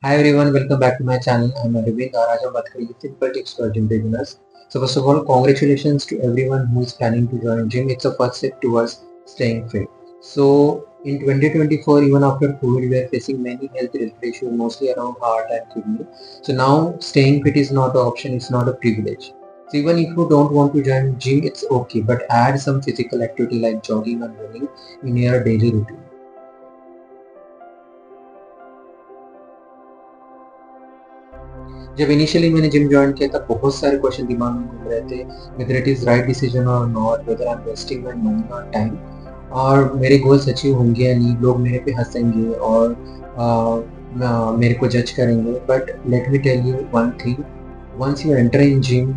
Hi everyone, welcome back to my channel. I'm Arvind और आज हम बात करेंगे simple tips for gym beginners. So first of all, congratulations to everyone who is planning to join gym. It's a first step towards staying fit. So in 2024, even after COVID, we are facing many health related issues, mostly around heart and kidney. So now staying fit is not an option; it's not a privilege. So even if you don't want to join gym, it's okay, but add some physical activity like jogging and running in your daily routine. जब initially मैंने gym join किया तब बहुत सारे question दिमाग में घूम रहे थे, whether it is right decision और not, whether I am wasting my money और टाइम, और मेरे गोल्स अचीव होंगे या नहीं, लोग मेरे पे हंसेंगे और मेरे को जज करेंगे. But let me tell you one thing, once you enter in gym,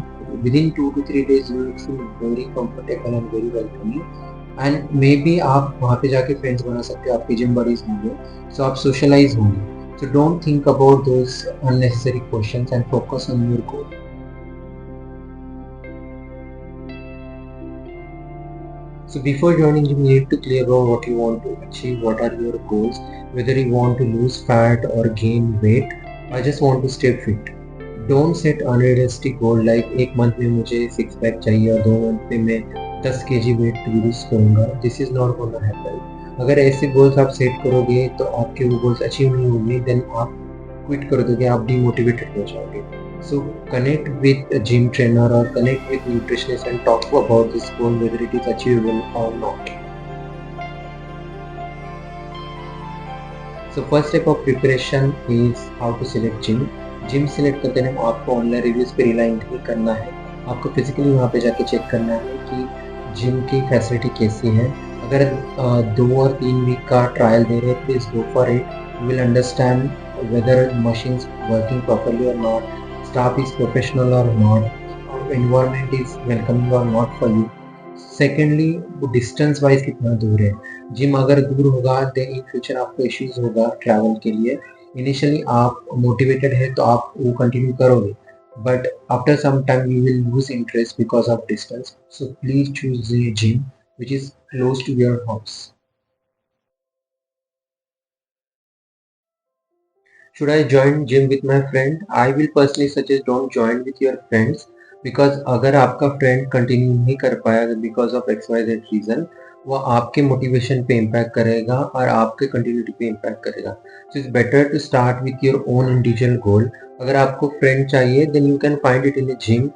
within 2 to 3 days you will feel very comfortable and very welcoming, and maybe आप वहाँ पे जाके फ्रेंड्स बना सकते हो, आपके जिम बडीज होंगे, सो आप सोशलाइज होंगे. So don't think about those unnecessary questions and focus on your goal. So before joining gym, you need to clear about what you want to achieve, what are your goals, whether you want to lose fat or gain weight, or just want to stay fit. Don't set unrealistic goal like एक month में मुझे 6 pack चाहिए और 2 month में मैं 10 kg weight reduce करूँगा. This is not gonna happen. अगर ऐसे गोल्स आप सेट करोगे तो आपके वो गोल्स अचीव नहीं होंगे, देन आप क्विट कर दोगे, आप डिमोटिवेटेड हो जाओगे. So connect with a gym trainer or connect with nutritionist and talk about this goal, whether it is achievable or not. So first step of preparation is how to select gym. Gym select करते time आपको online reviews पे rely नहीं करना है, आपको physically वहाँ पे जाके चेक करना है कि जिम की फैसिलिटी कैसी है. अगर 2 और 3 वीक का ट्रायल दे रहे हैं, please go for it. You will understand whether machines working properly or not, staff is professional or not, environment is welcoming or not for you. Secondly, वो डिस्टेंस वाइज कितना दूर है. जिम अगर दूर होगा देन इन फ्यूचर आपको issues होगा travel के लिए. इनिशियली आप मोटिवेटेड है तो आप वो कंटिन्यू करोगे, but after some time you will lose interest because of distance. So please choose a gym which is close to your house. Should I join gym with my friend? I will personally suggest don't join with your friends, because अगर आपका friend continue नहीं कर पाया because of X Y Z reason, वो आपके motivation पे impact करेगा और आपके कंटिन्यूटी पे इम्पैक्ट करेगा. So it's better to start with your own individual goal. अगर आपको फ्रेंड चाहिए then you can find it in a gym.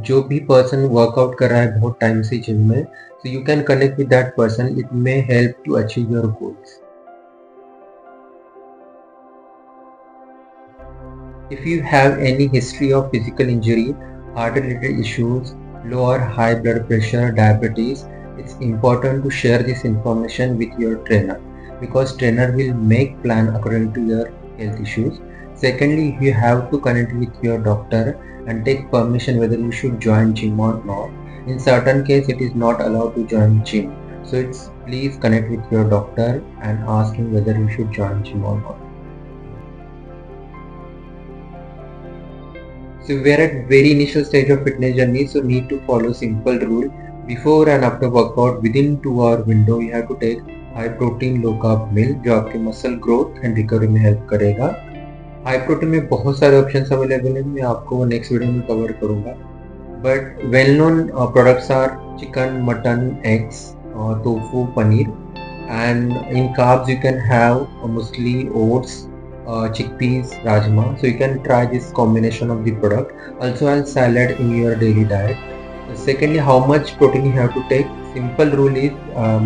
जो भी पर्सन वर्कआउट कर रहा है बहुत टाइम से जिम में, so you can connect with that person. It may help to achieve your goals. If you have any history of physical injury, heart-related issues, low or high blood pressure, diabetes, it's important to share this information with your trainer, because trainer will make plan according to your health issues. Secondly, you have to connect with your doctor and take permission whether you should join gym or not. In certain case, it is not allowed to join gym. So it's please connect with your doctor and ask him whether you should join gym or not. So we are at very initial stage of fitness journey, so need to follow simple rule. Before and after workout, within 2 hour window, you have to take high protein low carb meal जो आपके muscle growth and recovery में help करेगा. High protein में बहुत सारे options available हैं, मैं आपको वो नेक्स्ट वीडियो में कवर करूँगा. But well known products are chicken, mutton, eggs, tofu, paneer, and in carbs you can have mostly oats, chickpeas, rajma. So you can try this combination of the product. Also add salad in your daily diet. Secondly, how much protein you have to take? Simple rule is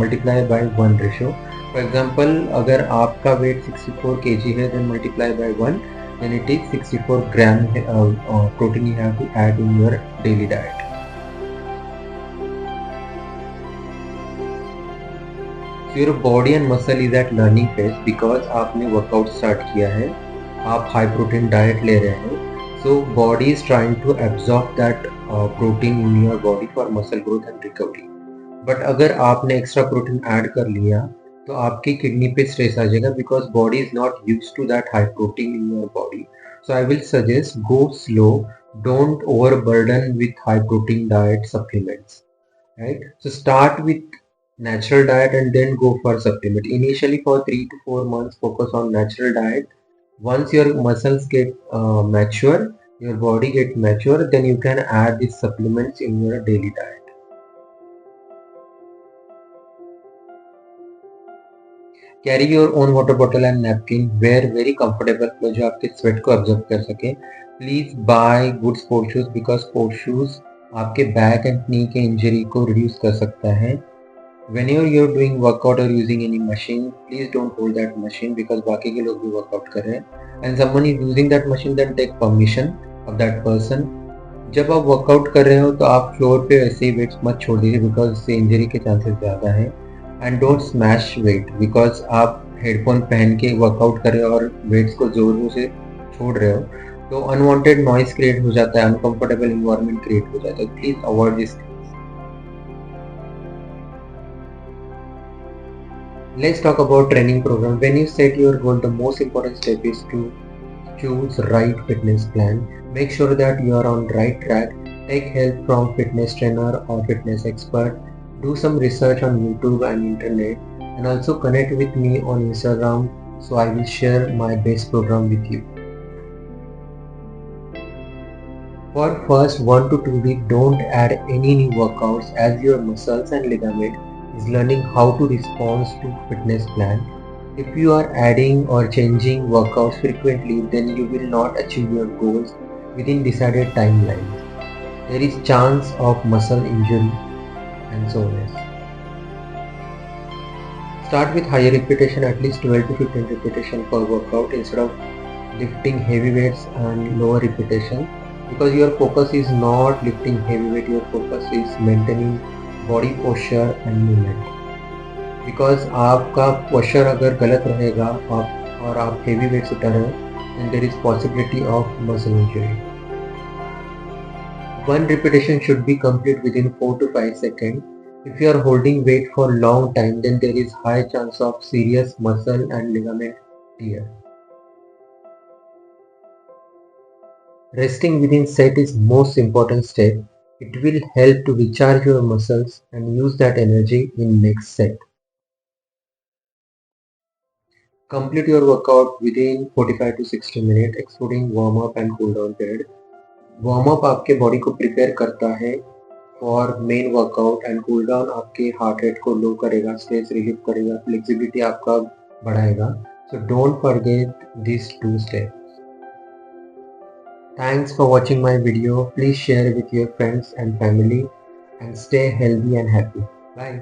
multiply by 1 ratio. For example, अगर आपका weight 64 kg है, then multiply by 1, then it is 64 gram protein you have to add in your daily diet. So your body and muscle is at learning phase, because आपने workout start किया है, आप high protein diet ले रहे हैं, so body is trying to absorb that protein in your body for muscle growth and recovery. But अगर आपने extra protein add कर लिया तो आपकी किडनी पे स्ट्रेस आ जाएगा, because body is not used to that high protein in your body. So I will suggest go slow, don't overburden with high protein diet supplements, right? So start with natural diet and then go for supplement. Initially for 3 to 4 months focus on natural diet, Once your muscles get mature, your body get mature, then you can add these supplements in your daily diet. Carry your own water bottle and napkin, wear very comfortable cloth जो आपके sweat को observe कर सके. Please buy good sport shoes because sport shoes आपके back and knee के injury को reduce कर सकता है. Whenever you're doing workout or using any machine, please don't hold that machine because बाकी के लोग भी वर्कआउट कर रहे हैं and someone is using that machine, then take permission of that person. जब आप वर्कआउट कर रहे हो तो आप फ्लोर पे वैसे ही वेट्स मत छोड़ दीजिए बिकॉज इससे इंजरी के चांसेस ज़्यादा है. And don't smash weight because आप हेडफोन पहन के वर्कआउट कर रहे हो और वेट्स को जोर से छोड़ रहे हो तो अनवांटेड नॉइस क्रिएट हो जाता है, अनकंफर्टेबल इन्वायरमेंट क्रिएट हो जाता है. Please avoid this. Let's talk about training program. When you set your goal, the most important step is to choose right fitness plan. Make sure that you are on right track. Take help from fitness trainer or fitness expert. Do some research on YouTube and internet, and also connect with me on Instagram so I will share my best program with you. For first 1 to 2 weeks, don't add any new workouts as your muscles and ligament is learning how to respond to fitness plan. If you are adding or changing workouts frequently, then you will not achieve your goals within decided timelines. There is chance of muscle injury and soreness. Start with higher repetition, at least 12 to 15 repetition per workout instead of lifting heavy weights and lower repetition, because your focus is not lifting heavy weight, your focus is maintaining body posture and movement. Because आपका posture अगर गलत रहेगा और आप heavy weights उठा रहे हो then there is possibility of muscle injury. 1 repetition should be complete within 4 to 5 seconds. If you are holding weight for long time, then there is high chance of serious muscle and ligament tear. Resting within set is most important step. It will help to recharge your muscles and use that energy in next set. Complete your workout within 45 to 60 minutes excluding warm up and cool down period. Warm up आपके body को prepare करता है for main workout and cool down आपके heart rate को लो करेगा, stress relieve करेगा, flexibility आपका बढ़ाएगा. So don't forget this 2 steps. Thanks for watching my video. Please share with your friends and family and stay healthy and happy. Bye.